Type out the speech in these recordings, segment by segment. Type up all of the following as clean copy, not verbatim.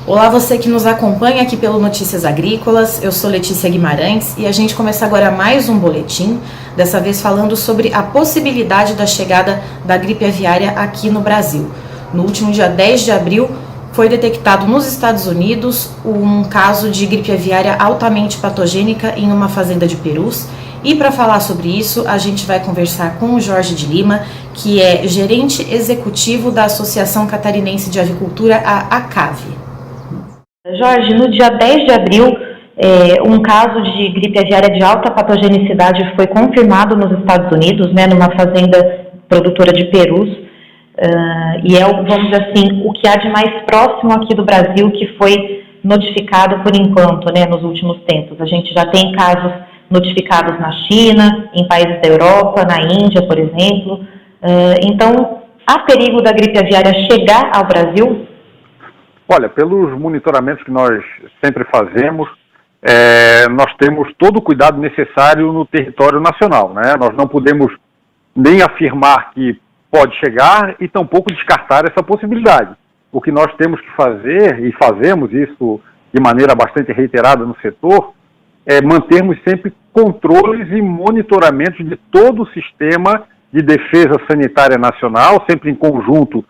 Olá, você que nos acompanha aqui pelo Notícias Agrícolas, eu sou Letícia Guimarães e a gente começa agora mais um boletim, dessa vez falando sobre a possibilidade da chegada da gripe aviária aqui no Brasil. No último dia 10 de abril, foi detectado nos Estados Unidos um caso de gripe aviária altamente patogênica em uma fazenda de perus. E para falar sobre isso, a gente vai conversar com o Jorge de Lima, que é gerente executivo da Associação Catarinense de Avicultura, a ACAV. Jorge, no dia 10 de abril, um caso de gripe aviária de alta patogenicidade foi confirmado nos Estados Unidos, numa fazenda produtora de perus, e é, vamos dizer assim, o que há de mais próximo aqui do Brasil que foi notificado por enquanto, nos últimos tempos. A gente já tem casos notificados na China, em países da Europa, na Índia, por exemplo. Então, há perigo da gripe aviária chegar ao Brasil? Olha, pelos monitoramentos que nós sempre fazemos, nós temos todo o cuidado necessário no território nacional, né? Nós não podemos nem afirmar que pode chegar e tampouco descartar essa possibilidade. O que nós temos que fazer, e fazemos isso de maneira bastante reiterada no setor, é mantermos sempre controles e monitoramentos de todo o sistema de defesa sanitária nacional, sempre em conjunto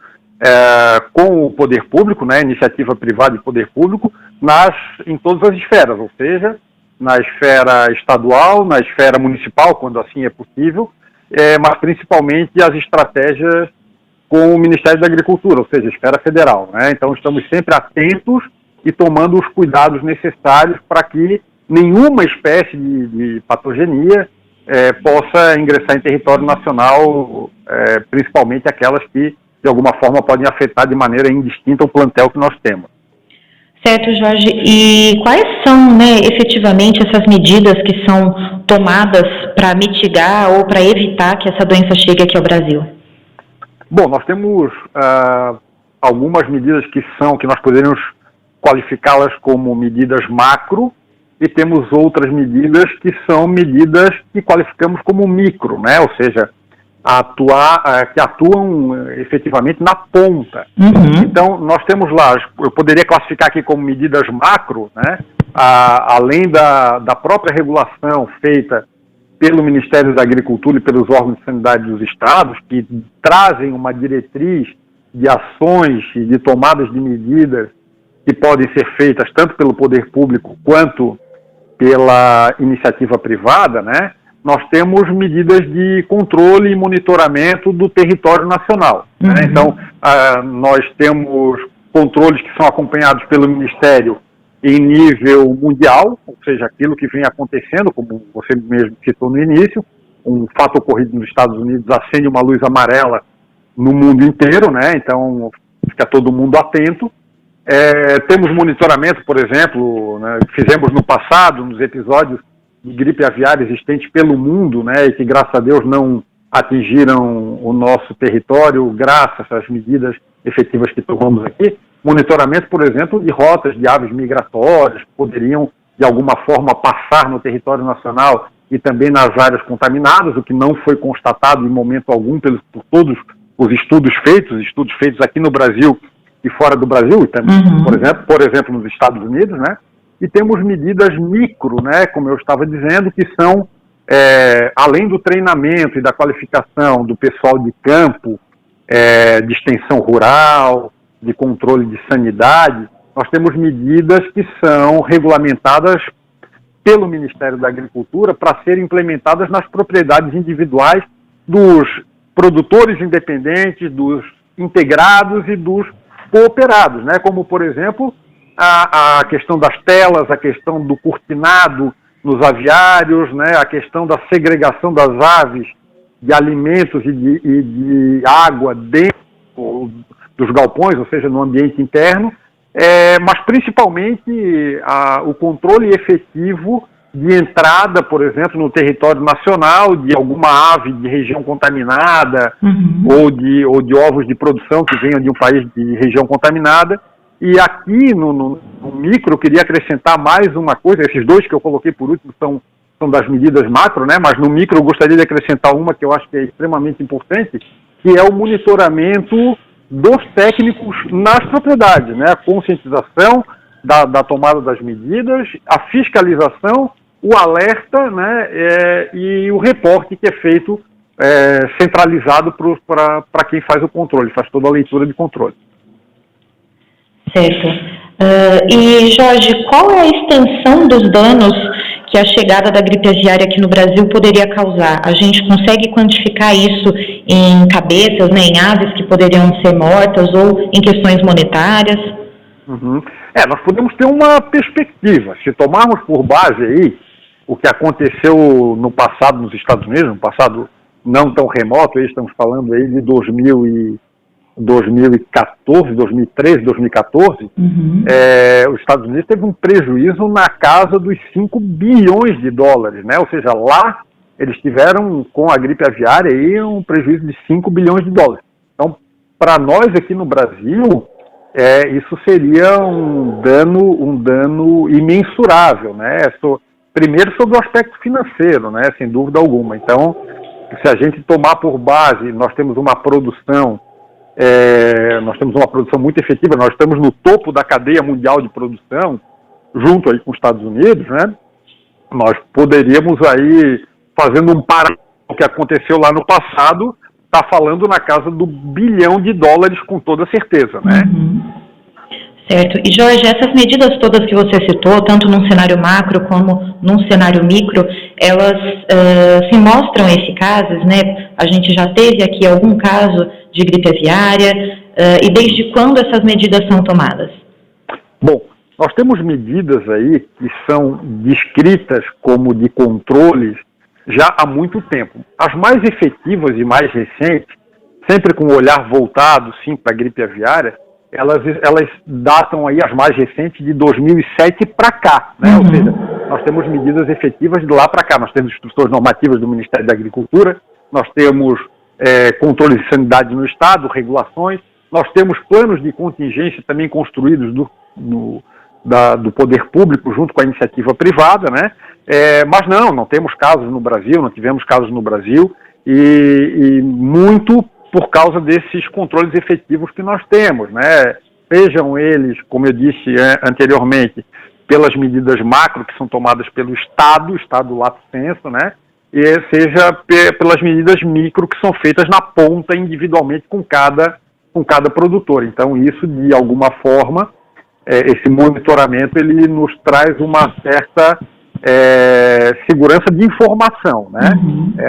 com o poder público, iniciativa privada e poder público, em todas as esferas, ou seja, na esfera estadual, na esfera municipal, quando assim é possível, mas principalmente as estratégias com o Ministério da Agricultura, ou seja, a esfera federal. Então estamos sempre atentos e tomando os cuidados necessários para que nenhuma espécie de patogenia possa ingressar em território nacional, principalmente aquelas que de alguma forma podem afetar de maneira indistinta o plantel que nós temos. Certo, Jorge. E quais são, efetivamente, essas medidas que são tomadas para mitigar ou para evitar que essa doença chegue aqui ao Brasil? Bom, nós temos algumas medidas que nós poderíamos qualificá-las como medidas macro, e temos outras medidas que são medidas que qualificamos como micro, ou seja, que atuam efetivamente na ponta. Uhum. Então, nós temos lá, eu poderia classificar aqui como medidas macro, além da própria regulação feita pelo Ministério da Agricultura e pelos órgãos de sanidade dos estados, que trazem uma diretriz de ações e de tomadas de medidas que podem ser feitas tanto pelo poder público quanto pela iniciativa privada, nós temos medidas de controle e monitoramento do território nacional. Uhum. Então, nós temos controles que são acompanhados pelo Ministério em nível mundial, ou seja, aquilo que vem acontecendo, como você mesmo citou no início, um fato ocorrido nos Estados Unidos acende uma luz amarela no mundo inteiro, então fica todo mundo atento. Temos monitoramento, por exemplo, que fizemos no passado, nos episódios de gripe aviária existentes pelo mundo, e que, graças a Deus, não atingiram o nosso território, graças às medidas efetivas que tomamos aqui. Monitoramento, por exemplo, de rotas de aves migratórias que poderiam, de alguma forma, passar no território nacional e também nas áreas contaminadas, o que não foi constatado em momento algum por todos os estudos feitos aqui no Brasil e fora do Brasil, e também, por exemplo, nos Estados Unidos, E temos medidas micro, como eu estava dizendo, que são, além do treinamento e da qualificação do pessoal de campo, de extensão rural, de controle de sanidade, nós temos medidas que são regulamentadas pelo Ministério da Agricultura para serem implementadas nas propriedades individuais dos produtores independentes, dos integrados e dos cooperados, como, por exemplo, a questão das telas, a questão do cortinado nos aviários, a questão da segregação das aves de alimentos e de água dentro dos galpões, ou seja, no ambiente interno, mas principalmente o controle efetivo de entrada, por exemplo, no território nacional de alguma ave de região contaminada, ou de ovos de produção que venham de um país de região contaminada. E aqui no micro eu queria acrescentar mais uma coisa. Esses dois que eu coloquei por último são das medidas macro, mas no micro eu gostaria de acrescentar uma que eu acho que é extremamente importante, que é o monitoramento dos técnicos nas propriedades, né? A conscientização da tomada das medidas, a fiscalização, o alerta, né? E o reporte que é feito centralizado para quem faz o controle, faz toda a leitura de controle. Certo. E, Jorge, qual é a extensão dos danos que a chegada da gripe aviária aqui no Brasil poderia causar? A gente consegue quantificar isso em cabeças, né, em aves que poderiam ser mortas ou em questões monetárias? Uhum. Nós podemos ter uma perspectiva. Se tomarmos por base aí o que aconteceu no passado nos Estados Unidos, no passado não tão remoto, aí estamos falando aí de 2014, 2013, 2014, os Estados Unidos teve um prejuízo na casa dos 5 bilhões de dólares, né? Ou seja, lá eles tiveram, com a gripe aviária, aí, um prejuízo de 5 bilhões de dólares. Então, para nós aqui no Brasil, isso seria um dano imensurável, né? Primeiro sobre o aspecto financeiro, né? Sem dúvida alguma. Então, se a gente tomar por base, nós temos uma produção muito efetiva, nós estamos no topo da cadeia mundial de produção, junto aí com os Estados Unidos, né? Nós poderíamos aí, fazendo um paralelo com o que aconteceu lá no passado, estar falando na casa do $1 bilhão com toda certeza, né? Certo. E, Jorge, essas medidas todas que você citou, tanto num cenário macro como num cenário micro, elas se mostram eficazes, né? A gente já teve aqui algum caso de gripe aviária, e desde quando essas medidas são tomadas? Bom, nós temos medidas aí que são descritas como de controles já há muito tempo. As mais efetivas e mais recentes, sempre com o olhar voltado, sim, para a gripe aviária, elas datam aí, as mais recentes, de 2007 para cá, né? Ou seja, nós temos medidas efetivas de lá para cá. Nós temos instruções normativas do Ministério da Agricultura, nós temos controles de sanidade no Estado, regulações, nós temos planos de contingência também construídos do poder público junto com a iniciativa privada, né? Mas não temos casos no Brasil, não tivemos casos no Brasil, e muito por causa desses controles efetivos que nós temos, né? Sejam eles, como eu disse anteriormente, pelas medidas macro que são tomadas pelo Estado lato sensu, né? E seja pelas medidas micro que são feitas na ponta individualmente com cada produtor. Então isso, de alguma forma, esse monitoramento, ele nos traz uma certa segurança de informação, né?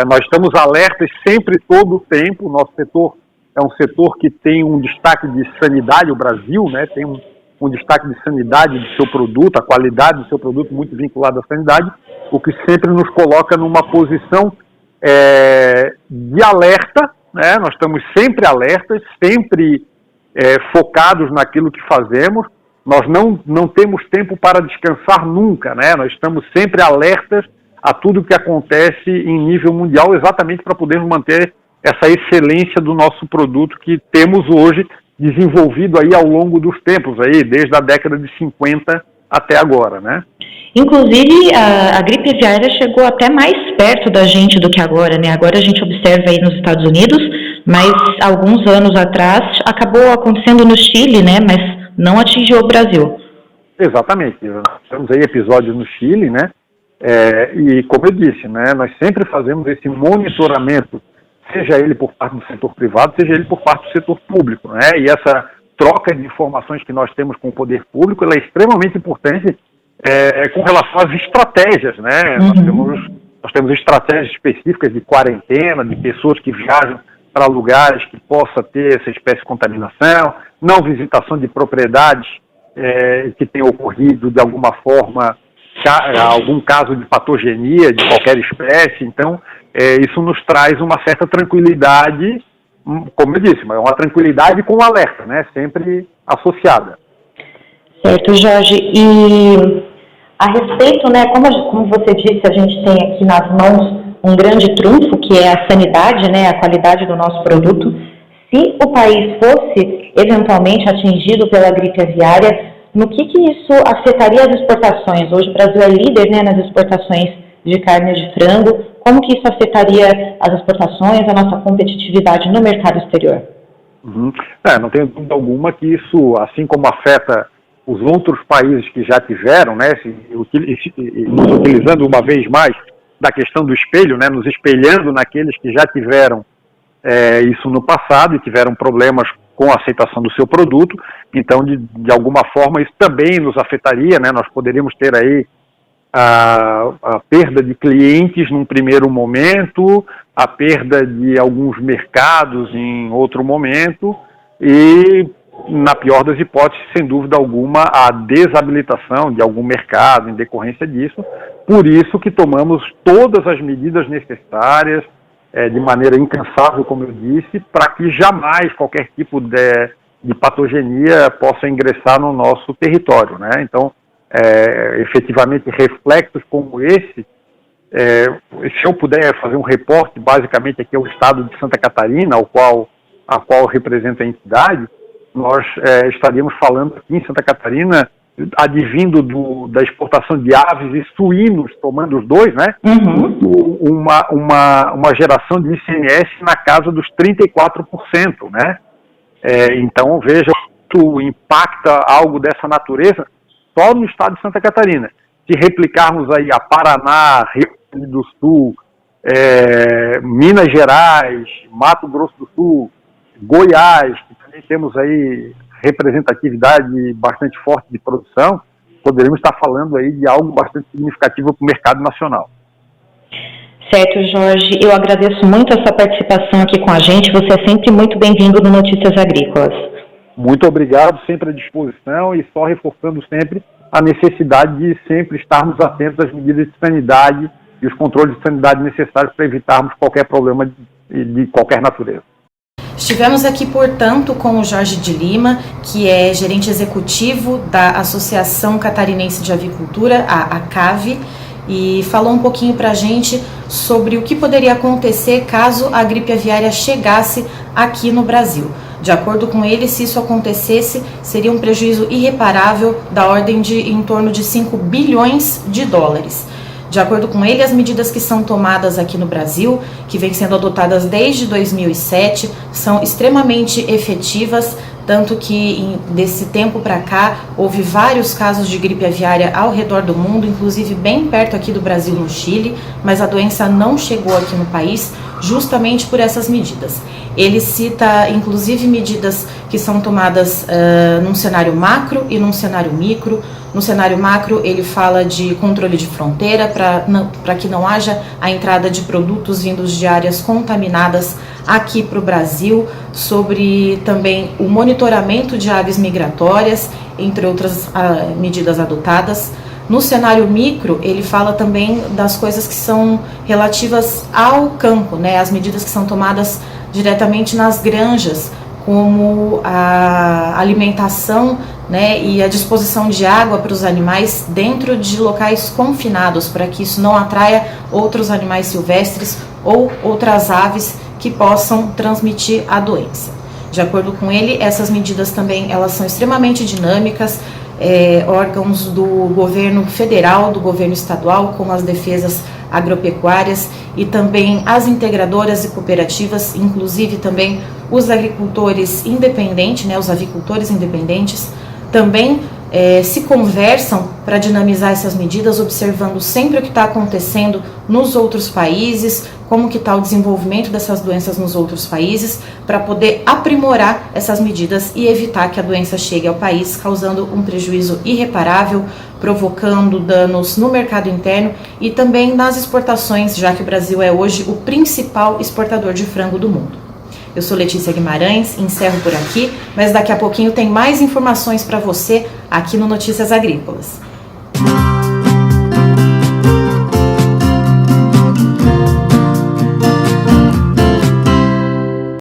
Nós estamos alertas sempre, todo o tempo. O nosso setor é um setor que tem um destaque de sanidade, o Brasil, né, tem um destaque de sanidade do seu produto, a qualidade do seu produto muito vinculada à sanidade, o que sempre nos coloca numa posição de alerta, né? Nós estamos sempre alertas, sempre focados naquilo que fazemos. Nós não temos tempo para descansar nunca, né? Nós estamos sempre alertas a tudo que acontece em nível mundial, exatamente para podermos manter essa excelência do nosso produto que temos hoje desenvolvido aí ao longo dos tempos, aí, desde a década de 50 até agora, né? Inclusive, a gripe aviária chegou até mais perto da gente do que agora, né? Agora a gente observa aí nos Estados Unidos, mas alguns anos atrás acabou acontecendo no Chile, né? Mas não atingiu o Brasil. Exatamente. Nós temos aí episódios no Chile, né? E como eu disse, né? Nós sempre fazemos esse monitoramento, seja ele por parte do setor privado, seja ele por parte do setor público, né? E essa troca de informações que nós temos com o poder público, ela é extremamente importante com relação às estratégias, né? Nós temos estratégias específicas de quarentena, de pessoas que viajam para lugares que possa ter essa espécie de contaminação, não visitação de propriedades que tenha ocorrido de alguma forma algum caso de patogenia de qualquer espécie. Então, isso nos traz uma certa tranquilidade, como eu disse, mas uma tranquilidade com alerta, né? Sempre associada. Certo, Jorge. E a respeito, né, como você disse, a gente tem aqui nas mãos um grande trunfo, que é a sanidade, né, a qualidade do nosso produto. Se o país fosse eventualmente atingido pela gripe aviária, no que isso afetaria as exportações? Hoje o Brasil é líder, né, nas exportações de carne de frango. Como que isso afetaria as exportações, a nossa competitividade no mercado exterior? Uhum. Não tenho dúvida alguma que isso, assim como afeta os outros países que já tiveram, né, nos utilizando uma vez mais da questão do espelho, né, nos espelhando naqueles que já tiveram isso no passado e tiveram problemas com a aceitação do seu produto, então de alguma forma isso também nos afetaria, né, nós poderíamos ter aí a perda de clientes num primeiro momento, a perda de alguns mercados em outro momento e, na pior das hipóteses, sem dúvida alguma, a desabilitação de algum mercado em decorrência disso. Por isso que tomamos todas as medidas necessárias, de maneira incansável, como eu disse, para que jamais qualquer tipo de patogenia possa ingressar no nosso território, né? Então, efetivamente, reflexos como esse, se eu puder fazer um reporte, basicamente aqui é o estado de Santa Catarina, a qual representa a entidade, nós estaríamos falando aqui em Santa Catarina, advindo da exportação de aves e suínos, tomando os dois, né? Uhum. Uma geração de ICMS na casa dos 34%, né? Então, veja, isso impacta algo dessa natureza só no estado de Santa Catarina. Se replicarmos aí a Paraná, Rio Grande do Sul, Minas Gerais, Mato Grosso do Sul, Goiás, que também temos aí representatividade bastante forte de produção, poderíamos estar falando aí de algo bastante significativo para o mercado nacional. Certo, Jorge. Eu agradeço muito a sua participação aqui com a gente. Você é sempre muito bem-vindo no Notícias Agrícolas. Muito obrigado, sempre à disposição e só reforçando sempre a necessidade de sempre estarmos atentos às medidas de sanidade e os controles de sanidade necessários para evitarmos qualquer problema de qualquer natureza. Estivemos aqui, portanto, com o Jorge de Lima, que é gerente executivo da Associação Catarinense de Avicultura, a ACAV, e falou um pouquinho para a gente sobre o que poderia acontecer caso a gripe aviária chegasse aqui no Brasil. De acordo com ele, se isso acontecesse, seria um prejuízo irreparável da ordem de em torno de 5 bilhões de dólares. De acordo com ele, as medidas que são tomadas aqui no Brasil, que vêm sendo adotadas desde 2007, são extremamente efetivas, tanto que desse tempo para cá houve vários casos de gripe aviária ao redor do mundo, inclusive bem perto aqui do Brasil, no Chile, mas a doença não chegou aqui no país justamente por essas medidas. Ele cita, inclusive, medidas que são tomadas num cenário macro e num cenário micro. No cenário macro, ele fala de controle de fronteira para que não haja a entrada de produtos vindos de áreas contaminadas aqui para o Brasil, sobre também o monitoramento de aves migratórias, entre outras medidas adotadas. No cenário micro, ele fala também das coisas que são relativas ao campo, né, as medidas que são tomadas diretamente nas granjas, como a alimentação, né, e a disposição de água para os animais dentro de locais confinados, para que isso não atraia outros animais silvestres ou outras aves que possam transmitir a doença. De acordo com ele, essas medidas também elas são extremamente dinâmicas. Órgãos do governo federal, do governo estadual, como as defesas agropecuárias e também as integradoras e cooperativas, inclusive também os agricultores independentes, né, os avicultores independentes, também se conversam para dinamizar essas medidas, observando sempre o que está acontecendo nos outros países, como que está o desenvolvimento dessas doenças nos outros países, para poder aprimorar essas medidas e evitar que a doença chegue ao país, causando um prejuízo irreparável, provocando danos no mercado interno e também nas exportações, já que o Brasil é hoje o principal exportador de frango do mundo. Eu sou Letícia Guimarães, encerro por aqui, mas daqui a pouquinho tem mais informações para você aqui no Notícias Agrícolas.